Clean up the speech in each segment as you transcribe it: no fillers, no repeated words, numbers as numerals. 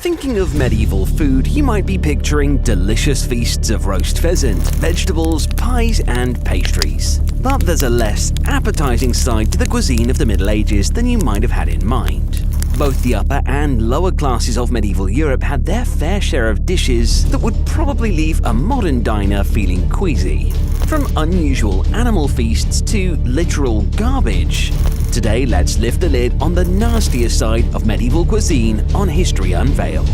Thinking of medieval food, you might be picturing delicious feasts of roast pheasant, vegetables, pies, and pastries. But there's a less appetizing side to the cuisine of the Middle Ages than you might have had in mind. Both the upper and lower classes of medieval Europe had their fair share of dishes that would probably leave a modern diner feeling queasy. From unusual animal feasts to literal garbage. Today, let's lift the lid on the nastier side of medieval cuisine on History Unveiled.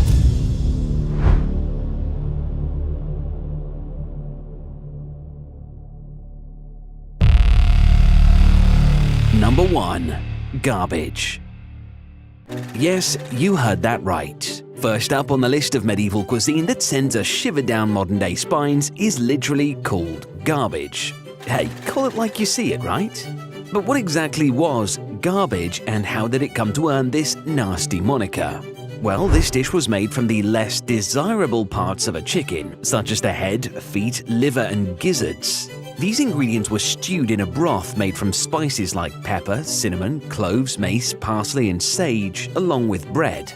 Number 1. Garbage. Yes, you heard that right. First up on the list of medieval cuisine that sends a shiver down modern-day spines is literally called garbage. Hey, call it like you see it, right? But what exactly was garbage and how did it come to earn this nasty moniker? Well, this dish was made from the less desirable parts of a chicken, such as the head, feet, liver, and gizzards. These ingredients were stewed in a broth made from spices like pepper, cinnamon, cloves, mace, parsley, and sage, along with bread.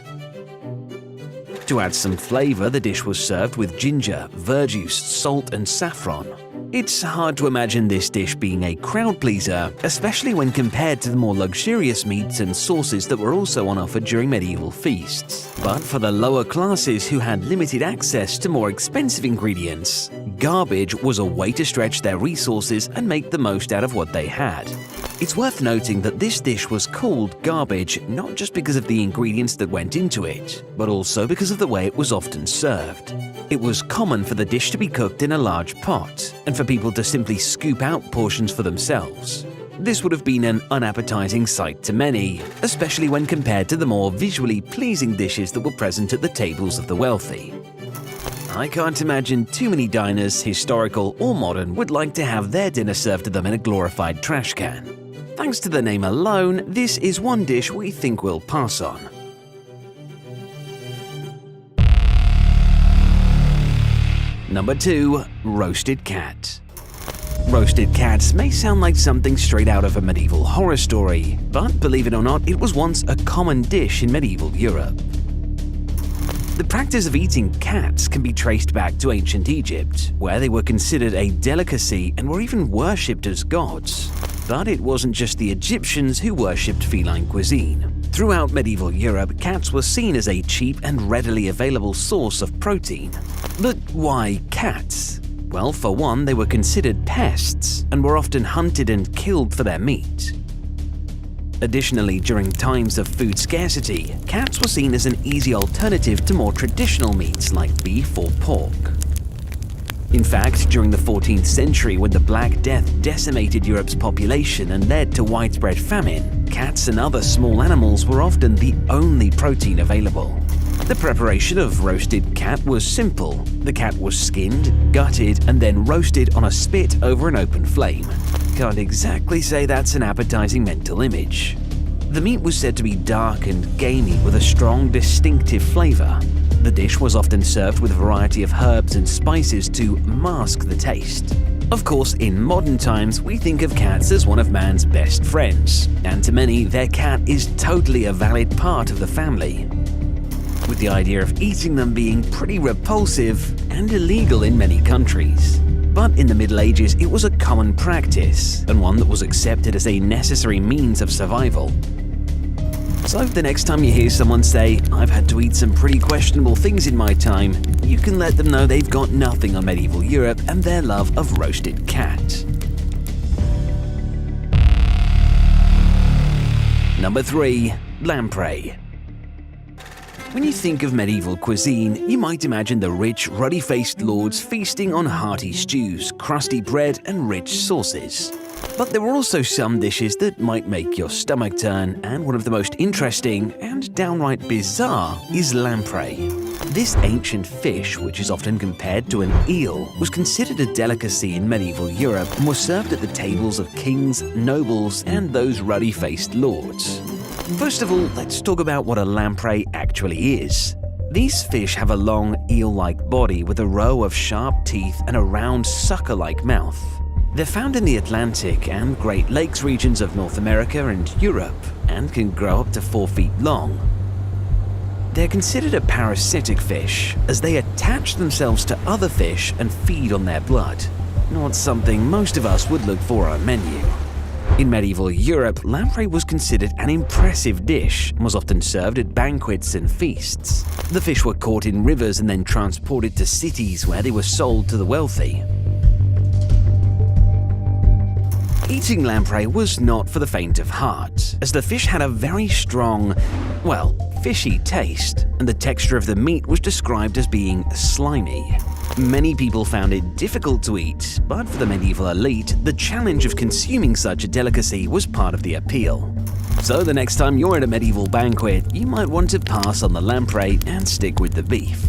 To add some flavor, the dish was served with ginger, verjuice, salt, and saffron. It's hard to imagine this dish being a crowd pleaser, especially when compared to the more luxurious meats and sauces that were also on offer during medieval feasts. But for the lower classes who had limited access to more expensive ingredients, garbage was a way to stretch their resources and make the most out of what they had. It's worth noting that this dish was called garbage not just because of the ingredients that went into it, but also because of the way it was often served. It was common for the dish to be cooked in a large pot, and for people to simply scoop out portions for themselves. This would have been an unappetizing sight to many, especially when compared to the more visually pleasing dishes that were present at the tables of the wealthy. I can't imagine too many diners, historical or modern, would like to have their dinner served to them in a glorified trash can. Thanks to the name alone, this is one dish we think we'll pass on. Number 2. Roasted cat. Roasted cats may sound like something straight out of a medieval horror story, but believe it or not, it was once a common dish in medieval Europe. The practice of eating cats can be traced back to ancient Egypt, where they were considered a delicacy and were even worshipped as gods. But it wasn't just the Egyptians who worshipped feline cuisine. Throughout medieval Europe, cats were seen as a cheap and readily available source of protein. But why cats? Well, for one, they were considered pests and were often hunted and killed for their meat. Additionally, during times of food scarcity, cats were seen as an easy alternative to more traditional meats like beef or pork. In fact, during the 14th century, when the Black Death decimated Europe's population and led to widespread famine, cats and other small animals were often the only protein available. The preparation of roasted cat was simple. The cat was skinned, gutted, and then roasted on a spit over an open flame. Can't exactly say that's an appetizing mental image. The meat was said to be dark and gamey with a strong, distinctive flavor. The dish was often served with a variety of herbs and spices to mask the taste. Of course, in modern times, we think of cats as one of man's best friends, and to many, their cat is totally a valid part of the family, with the idea of eating them being pretty repulsive and illegal in many countries. But in the Middle Ages, it was a common practice, and one that was accepted as a necessary means of survival. So the next time you hear someone say, "I've had to eat some pretty questionable things in my time," you can let them know they've got nothing on medieval Europe and their love of roasted cat. Number 3. Lamprey. When you think of medieval cuisine, you might imagine the rich, ruddy-faced lords feasting on hearty stews, crusty bread, and rich sauces. But there were also some dishes that might make your stomach turn, and one of the most interesting and downright bizarre is lamprey. This ancient fish, which is often compared to an eel, was considered a delicacy in medieval Europe and was served at the tables of kings, nobles, and those ruddy-faced lords. First of all, let's talk about what a lamprey actually is. These fish have a long, eel-like body with a row of sharp teeth and a round, sucker-like mouth. They're found in the Atlantic and Great Lakes regions of North America and Europe, and can grow up to 4 feet long. They're considered a parasitic fish, as they attach themselves to other fish and feed on their blood. Not something most of us would look for on a menu. In medieval Europe, lamprey was considered an impressive dish and was often served at banquets and feasts. The fish were caught in rivers and then transported to cities where they were sold to the wealthy. Eating lamprey was not for the faint of heart, as the fish had a very strong, well, fishy taste, and the texture of the meat was described as being slimy. Many people found it difficult to eat, but for the medieval elite, the challenge of consuming such a delicacy was part of the appeal. So the next time you're at a medieval banquet, you might want to pass on the lamprey and stick with the beef.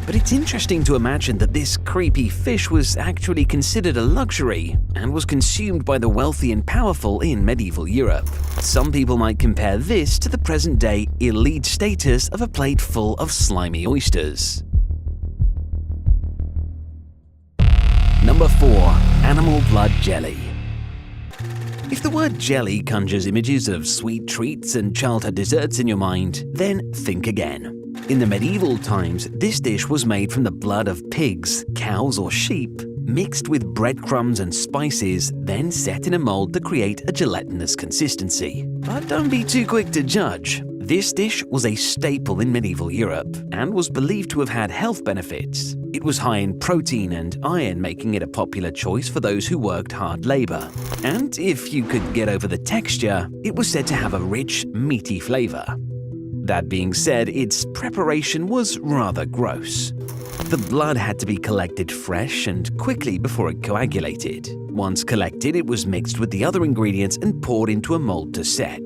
But it's interesting to imagine that this creepy fish was actually considered a luxury and was consumed by the wealthy and powerful in medieval Europe. Some people might compare this to the present-day elite status of a plate full of slimy oysters. Number 4. Animal blood jelly. If the word jelly conjures images of sweet treats and childhood desserts in your mind, then think again. In the medieval times, this dish was made from the blood of pigs, cows or sheep, mixed with breadcrumbs and spices, then set in a mold to create a gelatinous consistency. But don't be too quick to judge. This dish was a staple in medieval Europe and was believed to have had health benefits. It was high in protein and iron, making it a popular choice for those who worked hard labor. And if you could get over the texture, it was said to have a rich, meaty flavor. That being said, its preparation was rather gross. The blood had to be collected fresh and quickly before it coagulated. Once collected, it was mixed with the other ingredients and poured into a mold to set.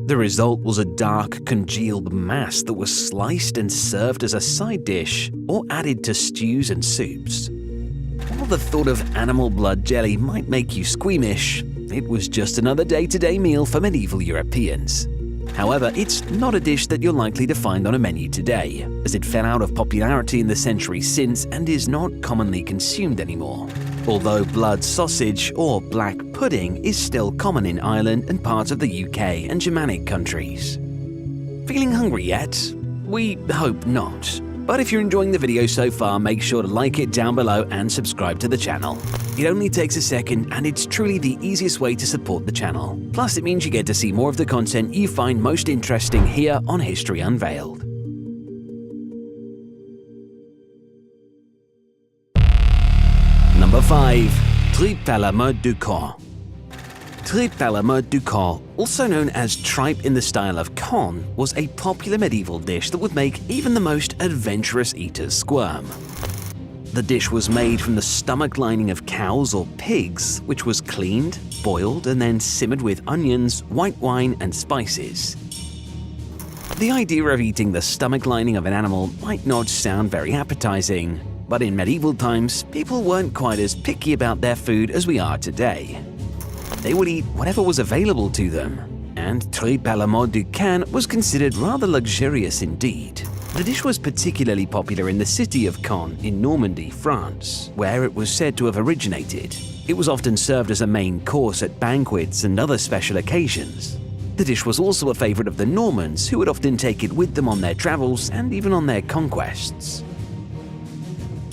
The result was a dark, congealed mass that was sliced and served as a side dish or added to stews and soups. While the thought of animal blood jelly might make you squeamish, it was just another day-to-day meal for medieval Europeans. However, it's not a dish that you're likely to find on a menu today, as it fell out of popularity in the centuries since and is not commonly consumed anymore. Although blood sausage or black pudding is still common in Ireland and parts of the UK and Germanic countries. Feeling hungry yet? We hope not. But if you're enjoying the video so far, make sure to like it down below and subscribe to the channel. It only takes a second and it's truly the easiest way to support the channel. Plus it means you get to see more of the content you find most interesting here on History Unveiled. Number 5. Tripe à la mode du Caen. Tripe à la mode du Caen, also known as tripe in the style of Caen, was a popular medieval dish that would make even the most adventurous eaters squirm. The dish was made from the stomach lining of cows or pigs, which was cleaned, boiled, and then simmered with onions, white wine, and spices. The idea of eating the stomach lining of an animal might not sound very appetizing, but in medieval times, people weren't quite as picky about their food as we are today. They would eat whatever was available to them, and tripe à la mode du Caen was considered rather luxurious indeed. The dish was particularly popular in the city of Caen in Normandy, France, where it was said to have originated. It was often served as a main course at banquets and other special occasions. The dish was also a favorite of the Normans, who would often take it with them on their travels and even on their conquests.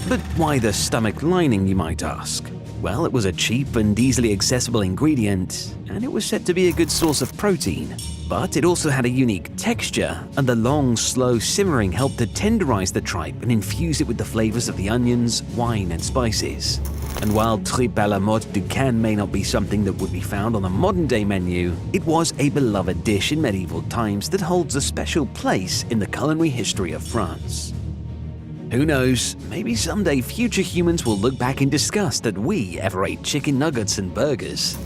But why the stomach lining, you might ask? Well, it was a cheap and easily accessible ingredient, and it was said to be a good source of protein. But it also had a unique texture, and the long, slow simmering helped to tenderize the tripe and infuse it with the flavors of the onions, wine, and spices. And while tripe à la mode du Caen may not be something that would be found on the modern-day menu, it was a beloved dish in medieval times that holds a special place in the culinary history of France. Who knows, maybe someday future humans will look back in disgust that we ever ate chicken nuggets and burgers.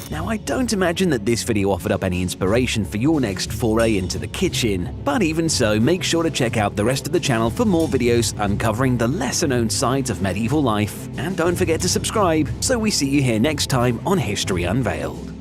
Now, I don't imagine that this video offered up any inspiration for your next foray into the kitchen, but even so, make sure to check out the rest of the channel for more videos uncovering the lesser-known sides of medieval life, and don't forget to subscribe so we see you here next time on History Unveiled.